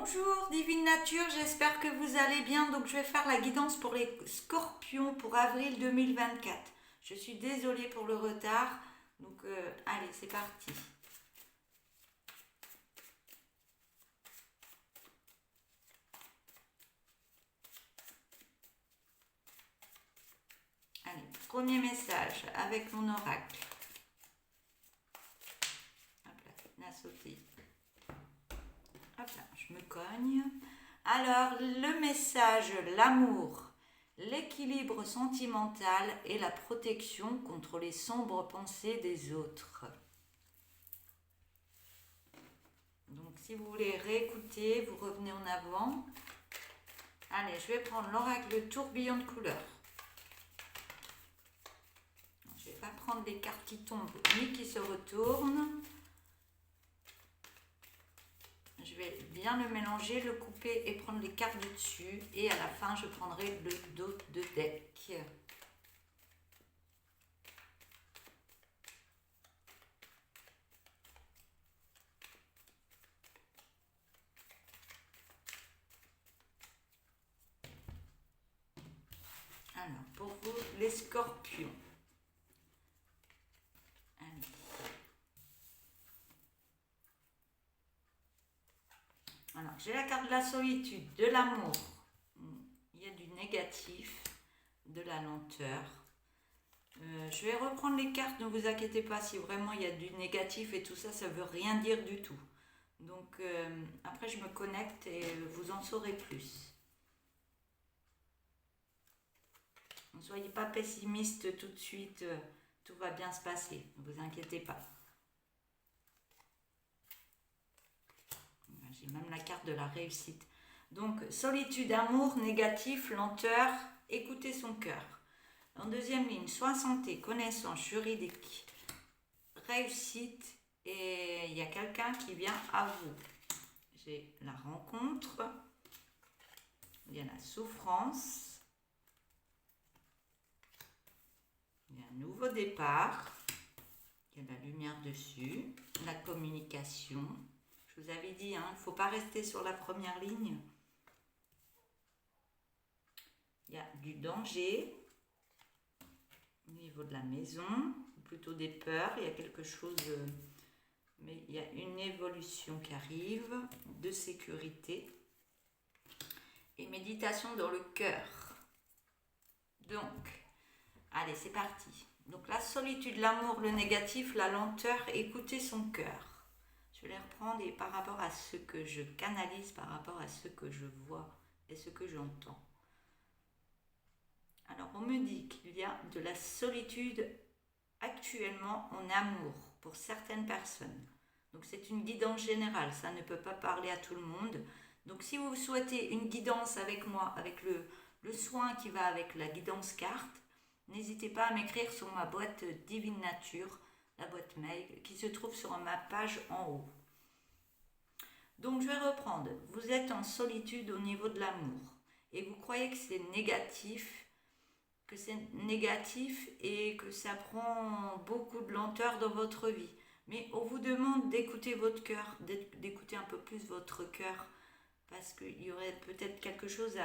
Bonjour Divine Nature, j'espère que vous allez bien. Donc je vais faire la guidance pour les scorpions pour avril 2024. Je suis désolée pour le retard. Donc allez, c'est parti. Allez, premier message avec mon oracle. Hop là, il a sauté. Hop là, je me cogne. Alors, le message, l'amour, l'équilibre sentimental et la protection contre les sombres pensées des autres. Donc, si vous voulez réécouter, vous revenez en avant. Allez, je vais prendre l'oracle tourbillon de couleurs. Je ne vais pas prendre des cartes qui tombent ni qui se retournent. Je vais bien le mélanger, le couper et prendre les cartes du dessus. Et à la fin, je prendrai le dos de deck. Alors, pour vous, les scorpions. Allez. Alors, j'ai la carte de la solitude, de l'amour. Il y a du négatif, de la lenteur. Je vais reprendre les cartes, ne vous inquiétez pas, si vraiment il y a du négatif et tout ça, ça ne veut rien dire du tout. Donc, après, je me connecte et vous en saurez plus. Ne soyez pas pessimiste tout de suite, tout va bien se passer, ne vous inquiétez pas. J'ai même la carte de la réussite. Donc, solitude, amour, négatif, lenteur, écoutez son cœur. En deuxième ligne, soins santé, connaissance, juridique, réussite, et il y a quelqu'un qui vient à vous. J'ai la rencontre, il y a la souffrance, il y a un nouveau départ, il y a la lumière dessus, la communication. Je vous avais dit, il ne faut pas rester sur la première ligne. Il y a du danger au niveau de la maison, ou plutôt des peurs. Il y a quelque chose, mais il y a une évolution qui arrive, de sécurité. Et méditation dans le cœur. Donc, allez, c'est parti. Donc la solitude, l'amour, le négatif, la lenteur, écoutez son cœur. Je vais les reprendre et par rapport à ce que je canalise, par rapport à ce que je vois et ce que j'entends. Alors, on me dit qu'il y a de la solitude actuellement en amour pour certaines personnes. Donc, c'est une guidance générale, ça ne peut pas parler à tout le monde. Donc, si vous souhaitez une guidance avec moi, avec le soin qui va avec la guidance carte, n'hésitez pas à m'écrire sur ma boîte Divine Nature, la boîte mail qui se trouve sur ma page en haut. Donc je vais reprendre. Vous êtes en solitude au niveau de l'amour et vous croyez que c'est négatif, et que ça prend beaucoup de lenteur dans votre vie. Mais on vous demande d'écouter votre cœur, d'écouter un peu plus votre cœur parce qu'il y aurait peut-être quelque chose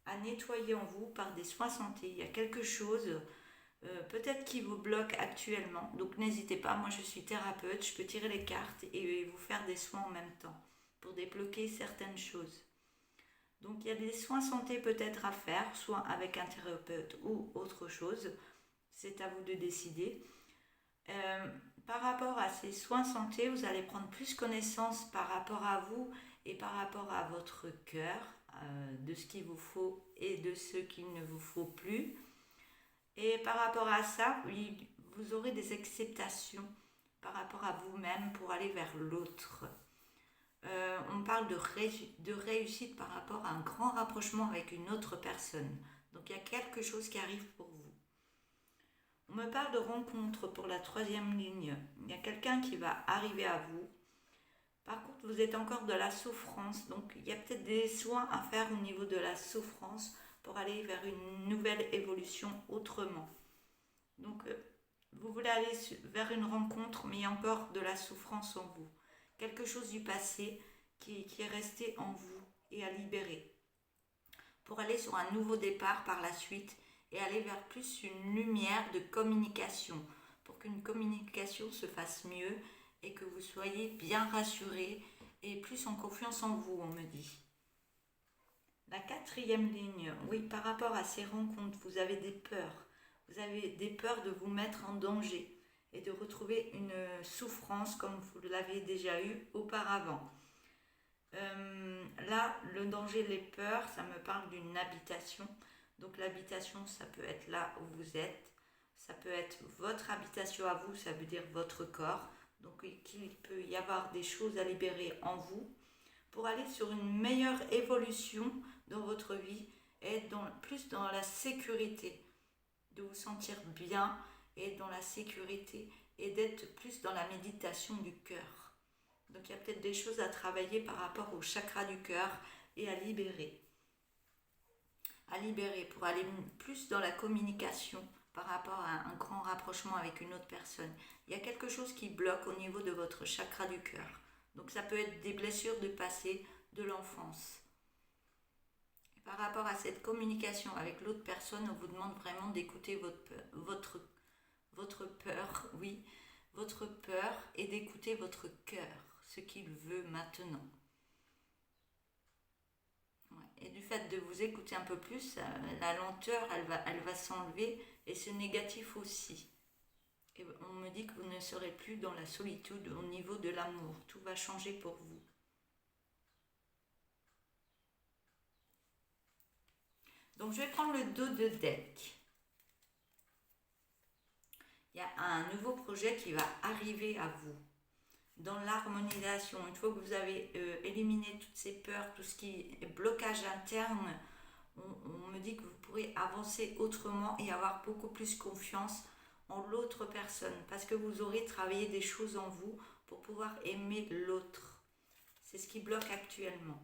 à nettoyer en vous par des soins santé. Il y a quelque chose peut-être qui vous bloque actuellement. Donc n'hésitez pas, moi je suis thérapeute, je peux tirer les cartes et vous faire des soins en même temps pour débloquer certaines choses. Donc il y a des soins santé peut-être à faire, soit avec un thérapeute ou autre chose. C'est à vous de décider. Par rapport à ces soins santé, vous allez prendre plus connaissance par rapport à vous et par rapport à votre cœur, de ce qu'il vous faut et de ce qu'il ne vous faut plus. Et par rapport à ça, vous aurez des acceptations par rapport à vous-même pour aller vers l'autre. On parle de réussite par rapport à un grand rapprochement avec une autre personne. Donc il y a quelque chose qui arrive pour vous. On me parle de rencontre pour la troisième ligne. Il y a quelqu'un qui va arriver à vous. Par contre, vous êtes encore de la souffrance. Donc il y a peut-être des soins à faire au niveau de la souffrance pour aller vers une nouvelle évolution autrement. Donc, vous voulez aller vers une rencontre, mais il y a encore de la souffrance en vous. Quelque chose du passé qui est resté en vous et à libérer. Pour aller sur un nouveau départ par la suite et aller vers plus une lumière de communication, pour qu'une communication se fasse mieux et que vous soyez bien rassuré et plus en confiance en vous, on me dit. La quatrième ligne, oui, par rapport à ces rencontres, vous avez des peurs. Vous avez des peurs de vous mettre en danger et de retrouver une souffrance comme vous l'avez déjà eu auparavant. Là, le danger, les peurs, ça me parle d'une habitation. Donc l'habitation, ça peut être là où vous êtes. Ça peut être votre habitation à vous, ça veut dire votre corps. Donc il peut y avoir des choses à libérer en vous pour aller sur une meilleure évolution dans votre vie et être plus dans la sécurité, de vous sentir bien et dans la sécurité et d'être plus dans la méditation du cœur. Donc il y a peut-être des choses à travailler par rapport au chakra du cœur et à libérer. À libérer pour aller plus dans la communication par rapport à un grand rapprochement avec une autre personne. Il y a quelque chose qui bloque au niveau de votre chakra du cœur. Donc ça peut être des blessures de passé, de l'enfance. Et par rapport à cette communication avec l'autre personne, on vous demande vraiment d'écouter votre peur, oui, votre peur et d'écouter votre cœur, ce qu'il veut maintenant. Et du fait de vous écouter un peu plus, la lenteur, elle va s'enlever et ce négatif aussi. Et on me dit que vous ne serez plus dans la solitude au niveau de l'amour. Tout va changer pour vous. Donc je vais prendre le dos de deck. Il y a un nouveau projet qui va arriver à vous. Dans l'harmonisation, une fois que vous avez éliminé toutes ces peurs, tout ce qui est blocage interne, on me dit que vous pourrez avancer autrement et avoir beaucoup plus confiance en l'autre personne parce que vous aurez travaillé des choses en vous pour pouvoir aimer l'autre. C'est ce qui bloque actuellement.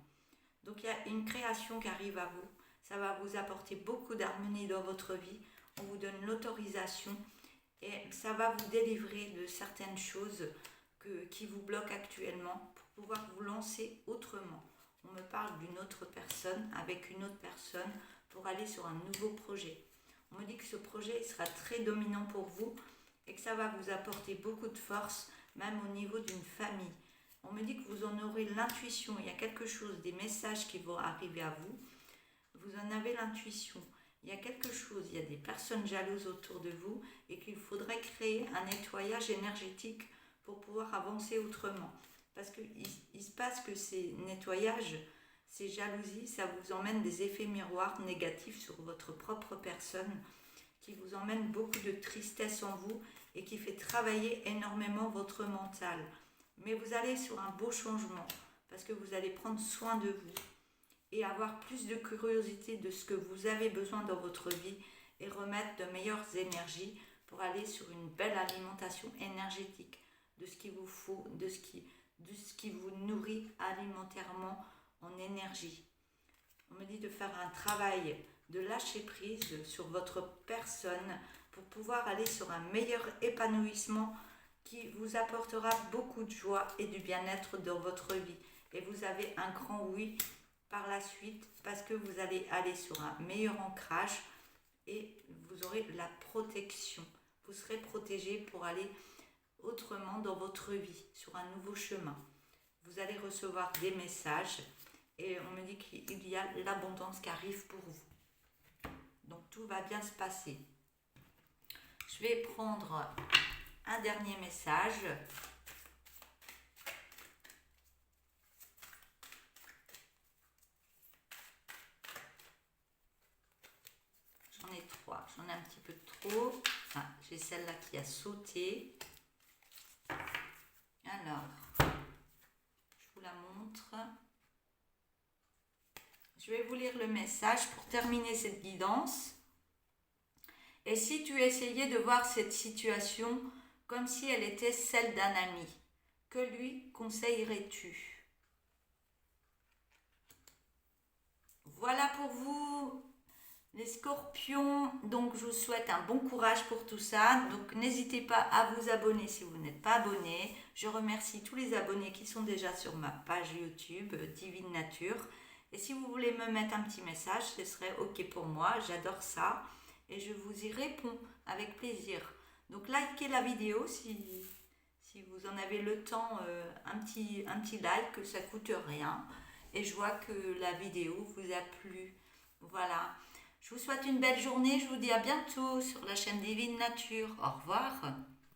Donc il y a une création qui arrive à vous. Ça va vous apporter beaucoup d'harmonie dans votre vie. On vous donne l'autorisation et ça va vous délivrer de certaines choses qui vous bloquent actuellement pour pouvoir vous lancer autrement. On me parle d'une autre personne avec une autre personne pour aller sur un nouveau projet. On me dit que ce projet sera très dominant pour vous et que ça va vous apporter beaucoup de force, même au niveau d'une famille. On me dit que vous en aurez l'intuition, il y a quelque chose, des messages qui vont arriver à vous. Vous en avez l'intuition. Il y a quelque chose, il y a des personnes jalouses autour de vous et qu'il faudrait créer un nettoyage énergétique pour pouvoir avancer autrement. Parce qu'il se passe que ces nettoyages, ces jalousies, ça vous emmène des effets miroirs négatifs sur votre propre personne, qui vous emmène beaucoup de tristesse en vous et qui fait travailler énormément votre mental. Mais vous allez sur un beau changement, parce que vous allez prendre soin de vous et avoir plus de curiosité de ce que vous avez besoin dans votre vie et remettre de meilleures énergies pour aller sur une belle alimentation énergétique de ce qu'il vous faut, de ce qui vous nourrit alimentairement en énergie. On me dit de faire un travail de lâcher prise sur votre personne pour pouvoir aller sur un meilleur épanouissement qui vous apportera beaucoup de joie et du bien-être dans votre vie. Et vous avez un grand oui par la suite parce que vous allez aller sur un meilleur ancrage et vous aurez la protection. Vous serez protégé pour aller autrement dans votre vie, sur un nouveau chemin. Vous allez recevoir des messages et on me dit qu'il y a l'abondance qui arrive pour vous. Donc tout va bien se passer. Je vais prendre un dernier message. J'en ai 3, j'en ai un petit peu trop. Ah, j'ai celle-là qui a sauté. Alors, je vous la montre. Je vais vous lire le message pour terminer cette guidance. Et si tu essayais de voir cette situation comme si elle était celle d'un ami, que lui conseillerais-tu? Voilà pour vous. Les scorpions, donc je vous souhaite un bon courage pour tout ça. Donc n'hésitez pas à vous abonner si vous n'êtes pas abonné. Je remercie tous les abonnés qui sont déjà sur ma page YouTube Divine Nature. Et si vous voulez me mettre un petit message, ce serait ok pour moi. J'adore ça. Et je vous y réponds avec plaisir. Donc likez la vidéo si vous en avez le temps, un petit like, que ça coûte rien. Et je vois que la vidéo vous a plu. Voilà. Je vous souhaite une belle journée. Je vous dis à bientôt sur la chaîne Divine Nature. Au revoir.